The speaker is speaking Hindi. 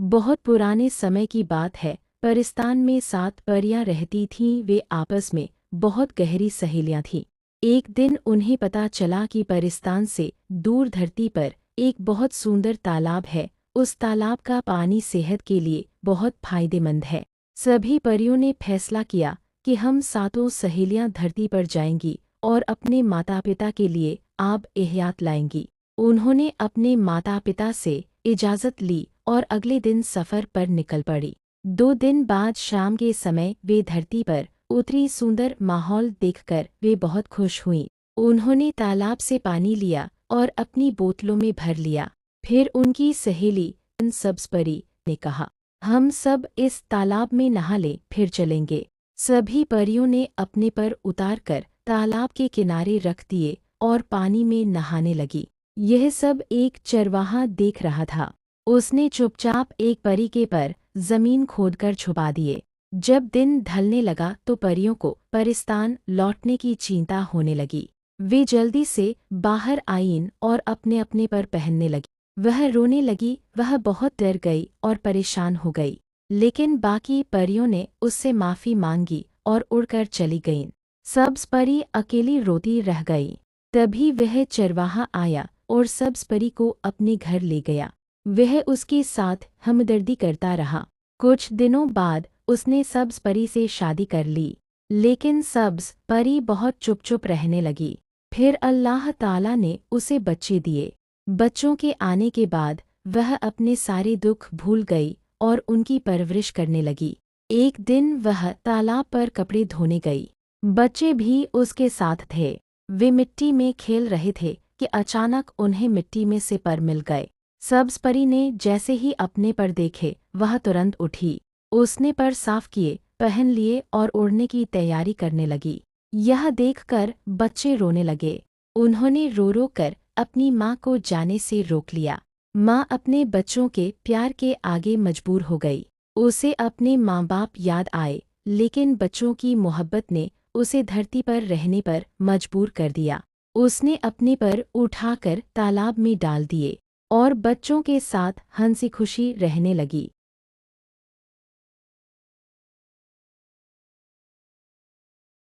बहुत पुराने समय की बात है। परिस्तान में 7 परियां रहती थीं। वे आपस में बहुत गहरी सहेलियां थीं। एक दिन उन्हें पता चला कि परिस्तान से दूर धरती पर एक बहुत सुंदर तालाब है। उस तालाब का पानी सेहत के लिए बहुत फायदेमंद है। सभी परियों ने फैसला किया कि हम सातों सहेलियां धरती पर जाएंगी और अपने माता पिता के लिए आब एहतियात लाएंगी। उन्होंने अपने माता पिता से इजाज़त ली और अगले दिन सफ़र पर निकल पड़ी। 2 दिन बाद शाम के समय वे धरती पर उतरी। सुंदर माहौल देखकर वे बहुत खुश हुईं। उन्होंने तालाब से पानी लिया और अपनी बोतलों में भर लिया। फिर उनकी सहेली सब्ज़परी ने कहा, हम सब इस तालाब में नहा लें, फिर चलेंगे। सभी परियों ने अपने पर उतार कर तालाब के किनारे रख दिए और पानी में नहाने लगी। यह सब एक चरवाहा देख रहा था। उसने चुपचाप एक परी के पर जमीन खोदकर छुपा दिए। जब दिन ढलने लगा तो परियों को परिस्तान लौटने की चिंता होने लगी। वे जल्दी से बाहर आईं और अपने अपने पर पहनने लगी। वह रोने लगी। वह बहुत डर गई और परेशान हो गई। लेकिन बाकी परियों ने उससे माफ़ी मांगी और उड़कर चली गईं। सब्ज़परी अकेली रोती रह गई। तभी वह चरवाहा आया और सब्ज़परी को अपने घर ले गया। वह उसके साथ हमदर्दी करता रहा। कुछ दिनों बाद उसने सब्ज़परी से शादी कर ली। लेकिन सब्ज़परी बहुत चुप रहने लगी। फिर अल्लाह ताला ने उसे बच्चे दिए। बच्चों के आने के बाद वह अपने सारे दुख भूल गई और उनकी परवरिश करने लगी। एक दिन वह तालाब पर कपड़े धोने गई। बच्चे भी उसके साथ थे। वे मिट्टी में खेल रहे थे कि अचानक उन्हें मिट्टी में से पर मिल गए। सब्ज़परी ने जैसे ही अपने पर देखे वह तुरंत उठी। उसने पर साफ किए, पहन लिए और उड़ने की तैयारी करने लगी। यह देखकर बच्चे रोने लगे। उन्होंने रो रो कर अपनी माँ को जाने से रोक लिया। माँ अपने बच्चों के प्यार के आगे मजबूर हो गई। उसे अपने माँ बाप याद आए, लेकिन बच्चों की मोहब्बत ने उसे धरती पर रहने पर मजबूर कर दिया। उसने अपने पर उठाकर तालाब में डाल दिए और बच्चों के साथ हंसी खुशी रहने लगी।